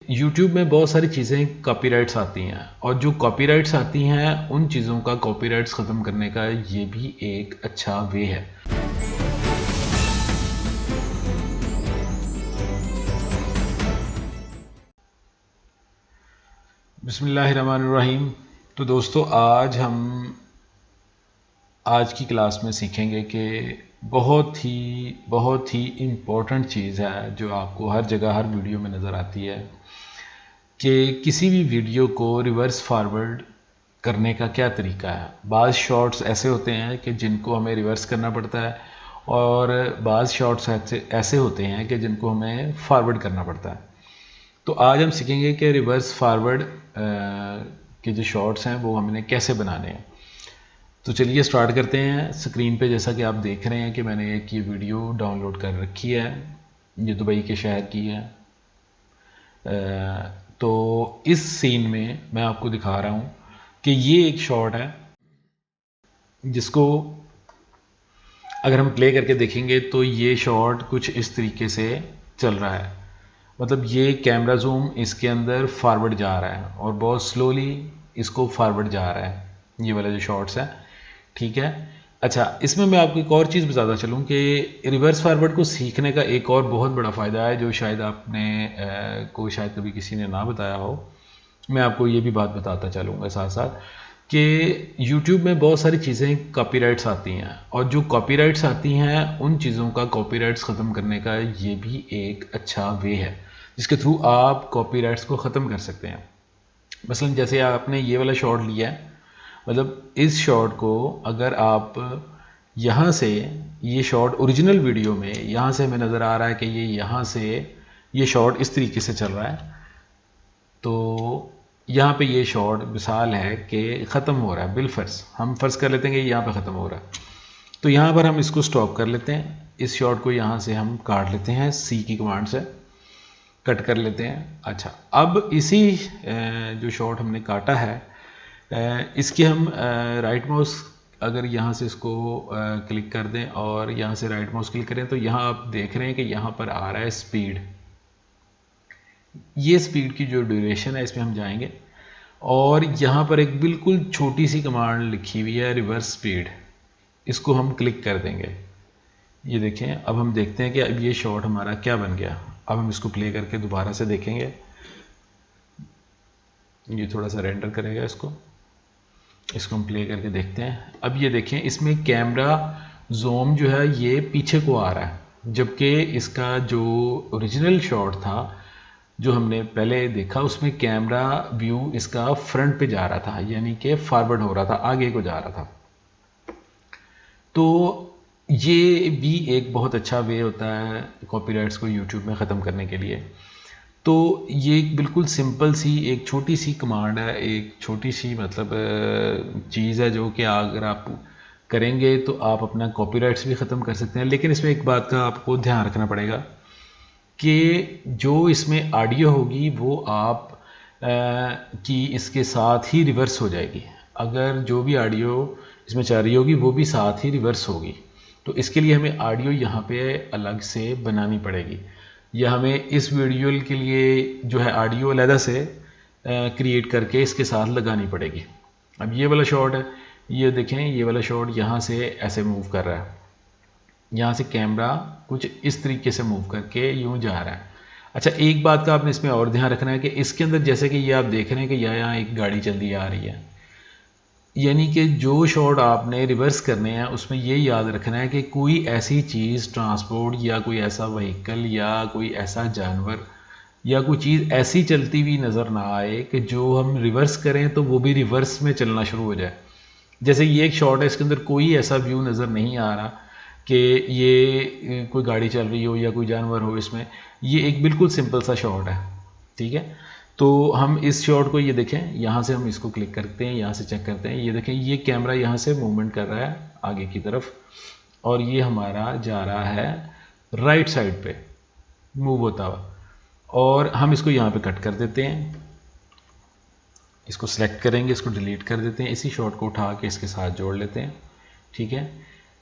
YouTube में बहुत सारी चीज़ें कॉपीराइट्स आती हैं और जो कॉपीराइट्स आती हैं उन चीज़ों का कॉपीराइट्स ख़त्म करने का ये भी एक अच्छा वे है। बिस्मिल्लाहिर्रहमानिर्रहीम। तो दोस्तों आज की क्लास में सीखेंगे कि बहुत ही इम्पोर्टेंट चीज़ है जो आपको हर जगह हर वीडियो में नज़र आती है कि किसी भी वीडियो को रिवर्स फॉरवर्ड करने का क्या तरीका है। बाज़ शॉट्स ऐसे होते हैं कि जिनको हमें रिवर्स करना पड़ता है और बाज़ शॉट्स ऐसे होते हैं कि जिनको हमें फॉरवर्ड करना पड़ता है। तो आज हम सीखेंगे कि रिवर्स फॉरवर्ड के जो शॉट्स हैं वो हमने कैसे बनाने हैं। तो चलिए स्टार्ट करते हैं। स्क्रीन पे जैसा कि आप देख रहे हैं कि मैंने एक ये वीडियो डाउनलोड कर रखी है, ये दुबई के शहर की है। तो इस सीन में मैं आपको दिखा रहा हूँ कि ये एक शॉट है जिसको अगर हम प्ले करके देखेंगे तो ये शॉट कुछ इस तरीके से चल रहा है। मतलब ये कैमरा जूम इसके अंदर फॉरवर्ड जा रहा है और बहुत स्लोली इसको फॉरवर्ड जा रहा है, ये वाला जो शॉट्स है। ठीक है। अच्छा, इसमें मैं आपको एक और चीज़ बताता चलूँ कि रिवर्स फॉरवर्ड को सीखने का एक और बहुत बड़ा फ़ायदा है जो शायद आपने को शायद कभी किसी ने ना बताया हो। मैं आपको ये भी बात बताता चलूँगा साथ साथ कि YouTube में बहुत सारी चीज़ें कॉपीराइट्स आती हैं और जो कॉपीराइट्स आती हैं उन चीज़ों का कॉपीराइट्स ख़त्म करने का ये भी एक अच्छा वे है जिसके थ्रू आप कॉपीराइट्स को ख़त्म कर सकते हैं। मसलन जैसे आपने ये वाला शॉट लिया है, मतलब इस शॉट को अगर आप यहाँ से, ये शॉट ओरिजिनल वीडियो में यहाँ से हमें नज़र आ रहा है कि ये यहाँ से ये शॉट इस तरीके से चल रहा है। तो यहाँ पे ये शॉट मिसाल है कि ख़त्म हो रहा है बिलफर्ज, हम फ़र्ज़ कर लेते हैं कि यहाँ पे ख़त्म हो रहा है। तो यहाँ पर हम इसको स्टॉप कर लेते हैं, इस शॉट को यहाँ से हम काट लेते हैं, सी की कमांड से कट कर लेते हैं। अच्छा, अब इसी जो शॉट हमने काटा है इसकी हम राइट माउस अगर यहाँ से इसको क्लिक कर दें और यहाँ से राइट माउस क्लिक करें तो यहाँ आप देख रहे हैं कि यहाँ पर आ रहा है स्पीड। ये स्पीड की जो ड्यूरेशन है इसमें हम जाएंगे और यहाँ पर एक बिल्कुल छोटी सी कमांड लिखी हुई है रिवर्स स्पीड, इसको हम क्लिक कर देंगे। ये देखें, अब हम देखते हैं कि अब ये शॉट हमारा क्या बन गया। अब हम इसको प्ले करके दोबारा से देखेंगे, ये थोड़ा सा रेंडर करेगा इसको हम प्ले करके देखते हैं। अब ये देखें, इसमें कैमरा जूम जो है ये पीछे को आ रहा है, जबकि इसका जो ओरिजिनल शॉट था जो हमने पहले देखा उसमें कैमरा व्यू इसका फ्रंट पे जा रहा था, यानी कि फॉरवर्ड हो रहा था, आगे को जा रहा था। तो ये भी एक बहुत अच्छा वे होता है कॉपीराइट्स को यूट्यूब में ख़त्म करने के लिए। तो ये एक बिल्कुल सिंपल सी एक छोटी सी कमांड है, एक छोटी सी मतलब चीज़ है जो कि अगर आप करेंगे तो आप अपना कॉपीराइट्स भी ख़त्म कर सकते हैं। लेकिन इसमें एक बात का आपको ध्यान रखना पड़ेगा कि जो इसमें ऑडियो होगी वो आप की इसके साथ ही रिवर्स हो जाएगी। अगर जो भी ऑडियो इसमें चल रही होगी वो भी साथ ही रिवर्स होगी। तो इसके लिए हमें ऑडियो यहाँ पे अलग से बनानी पड़ेगी, या हमें इस वीडियो के लिए जो है ऑडियो अलग से क्रिएट करके इसके साथ लगानी पड़ेगी। अब ये वाला शॉट है, ये देखें, ये वाला शॉट यहाँ से ऐसे मूव कर रहा है, यहाँ से कैमरा कुछ इस तरीके से मूव करके यूँ जा रहा है। अच्छा, एक बात का आपने इसमें और ध्यान रखना है कि इसके अंदर जैसे कि ये आप देख रहे हैं कि यहाँ एक गाड़ी चलती आ रही है, यानी कि जो शॉट आपने रिवर्स करने हैं उसमें ये याद रखना है कि कोई ऐसी चीज़ ट्रांसपोर्ट या कोई ऐसा व्हीकल या कोई ऐसा जानवर या कोई चीज़ ऐसी चलती हुई नज़र ना आए कि जो हम रिवर्स करें तो वो भी रिवर्स में चलना शुरू हो जाए। जैसे ये एक शॉट है, इसके अंदर कोई ऐसा व्यू नज़र नहीं आ रहा कि ये कोई गाड़ी चल रही हो या कोई जानवर हो इसमें, ये एक बिल्कुल सिंपल सा शॉट है। ठीक है, तो हम इस शॉट को ये देखें, यहाँ से हम इसको क्लिक करते हैं, यहाँ से चेक करते हैं, ये देखें ये कैमरा यहाँ से मूवमेंट कर रहा है आगे की तरफ और ये हमारा जा रहा है राइट साइड पे मूव होता हुआ, और हम इसको यहाँ पे कट कर देते हैं, इसको सेलेक्ट करेंगे, इसको डिलीट कर देते हैं, इसी शॉट को उठा के इसके साथ जोड़ लेते हैं। ठीक है।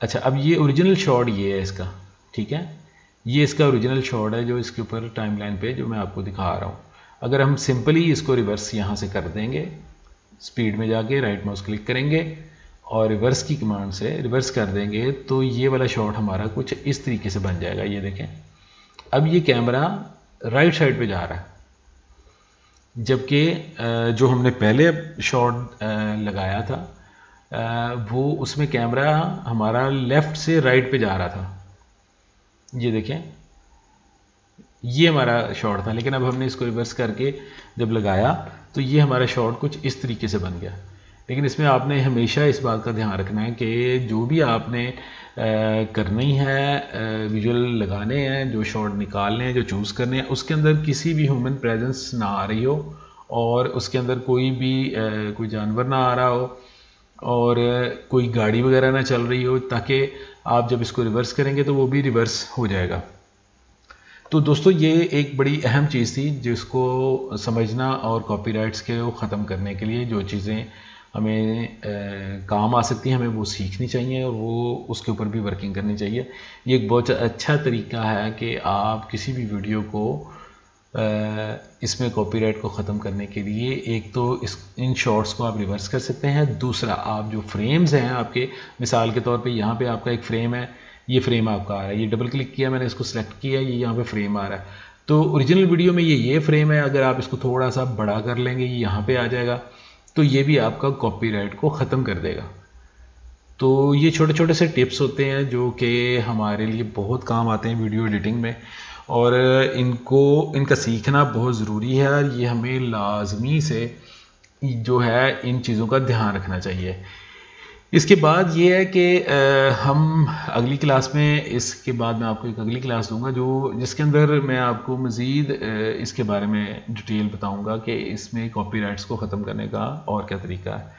अच्छा, अब ये ओरिजिनल शॉट ये है इसका। ठीक है, ये इसका ओरिजिनल शॉट है जो इसके ऊपर टाइमलाइन पे जो मैं आपको दिखा रहा हूँ। अगर हम सिंपली इसको रिवर्स यहाँ से कर देंगे, स्पीड में जाके राइट माउस क्लिक करेंगे और रिवर्स की कमांड से रिवर्स कर देंगे तो ये वाला शॉट हमारा कुछ इस तरीके से बन जाएगा। ये देखें, अब ये कैमरा राइट साइड पे जा रहा है, जबकि जो हमने पहले शॉट लगाया था वो उसमें कैमरा हमारा लेफ़्ट से राइट पे जा रहा था। ये देखें, ये हमारा शॉट था, लेकिन अब हमने इसको रिवर्स करके जब लगाया तो ये हमारा शॉट कुछ इस तरीके से बन गया। लेकिन इसमें आपने हमेशा इस बात का ध्यान रखना है कि जो भी आपने करनी है, विजुअल लगाने हैं, जो शॉट निकालने हैं, जो चूज़ करने हैं, उसके अंदर किसी भी ह्यूमन प्रेजेंस ना आ रही हो और उसके अंदर कोई भी कोई जानवर ना आ रहा हो और कोई गाड़ी वगैरह ना चल रही हो, ताकि आप जब इसको रिवर्स करेंगे तो वो भी रिवर्स हो जाएगा। तो दोस्तों ये एक बड़ी अहम चीज़ थी जिसको समझना और कॉपीराइट्स के वो ख़त्म करने के लिए जो चीज़ें हमें काम आ सकती हैं हमें वो सीखनी चाहिए और वो उसके ऊपर भी वर्किंग करनी चाहिए। ये एक बहुत अच्छा तरीका है कि आप किसी भी वीडियो को इसमें कॉपीराइट को ख़त्म करने के लिए एक तो इन शॉर्ट्स को आप रिवर्स कर सकते हैं, दूसरा आप जो फ्रेम्स हैं आपके, मिसाल के तौर पे यहाँ पे आपका एक फ्रेम है, ये फ्रेम आपका आ रहा है, ये डबल क्लिक किया मैंने, इसको सेलेक्ट किया, ये यहाँ पे फ्रेम आ रहा है, तो ओरिजिनल वीडियो में ये फ्रेम है, अगर आप इसको थोड़ा सा बड़ा कर लेंगे ये यहाँ पे आ जाएगा, तो ये भी आपका कॉपीराइट को ख़त्म कर देगा। तो ये छोटे छोटे से टिप्स होते हैं जो कि हमारे लिए बहुत काम आते हैं वीडियो एडिटिंग में, और इनका सीखना बहुत ज़रूरी है और ये हमें लाजमी से जो है इन चीज़ों का ध्यान रखना चाहिए। इसके बाद ये है कि हम अगली क्लास में, इसके बाद मैं आपको एक अगली क्लास दूंगा जिसके अंदर मैं आपको मज़ीद इसके बारे में डिटेल बताऊंगा कि इसमें कॉपीराइट्स को ख़त्म करने का और क्या तरीका है।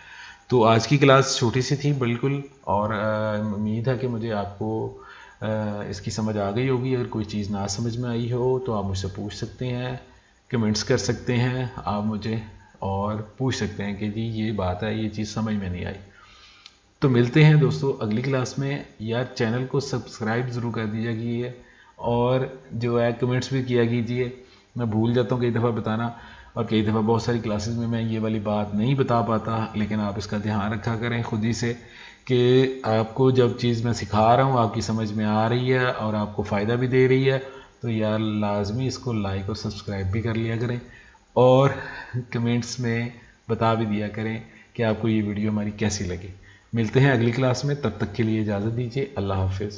तो आज की क्लास छोटी सी थी बिल्कुल, और उम्मीद है कि मुझे आपको इसकी समझ आ गई होगी। अगर कोई चीज़ ना समझ में आई हो तो आप मुझसे पूछ सकते हैं, कमेंट्स कर सकते हैं आप मुझे, और पूछ सकते हैं कि जी ये बात है, ये चीज़ समझ में नहीं आई। तो मिलते हैं दोस्तों अगली क्लास में। यार चैनल को सब्सक्राइब ज़रूर कर दीजिए कीजिए, और जो है कमेंट्स भी किया कीजिए। मैं भूल जाता हूँ कई दफ़ा बताना, और कई दफ़ा बहुत सारी क्लासेस में मैं ये वाली बात नहीं बता पाता, लेकिन आप इसका ध्यान रखा करें खुद ही से कि आपको जब चीज़ मैं सिखा रहा हूँ आपकी समझ में आ रही है और आपको फ़ायदा भी दे रही है, तो यार लाजमी इसको लाइक और सब्सक्राइब भी कर लिया करें, और कमेंट्स में बता भी दिया करें कि आपको ये वीडियो हमारी कैसी लगी। मिलते हैं अगली क्लास में, तब तक के लिए इजाज़त दीजिए। अल्लाह हाफिज़।